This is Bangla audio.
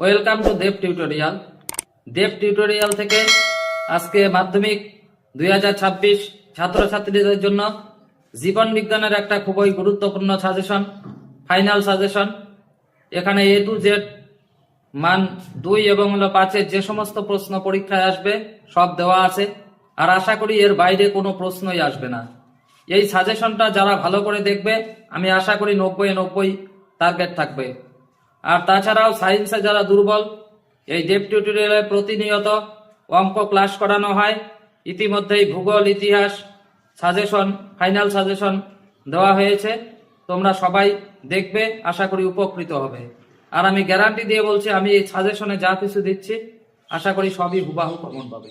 Welcome to Dev tutorial. Dev tutorial থেকে আজকে মাধ্যমিক 2026 ছাত্রছাত্রীদের জন্য জীবন বিজ্ঞানের একটা খুবই গুরুত্বপূর্ণ সাজেশন, ফাইনাল সাজেশন। এখানে A to Z মান 2 এবং 5-এর যে সমস্ত প্রশ্ন পরীক্ষায় আসবে সব দেওয়া আছে, আর আশা করি এর বাইরে কোনো প্রশ্নই আসবে না। এই সাজেশনটা যারা ভালো করে দেখবে আমি আশা করি 90-90 টার্গেট থাকবে। আর তাছাড়াও সায়েন্সে যারা দুর্বল, এই দেব টিউটোরিয়ালে প্রতিনিয়ত অঙ্ক ক্লাস করানো হয়। ইতিমধ্যেই ভূগোল, ইতিহাস সাজেশন, ফাইনাল সাজেশন দেওয়া হয়েছে। তোমরা সবাই দেখবে, আশা করি উপকৃত হবে। আর আমি গ্যারান্টি দিয়ে বলছি, আমি এই সাজেশনে যা কিছু দিচ্ছি আশা করি সবই হুবাহু কমন পাবে।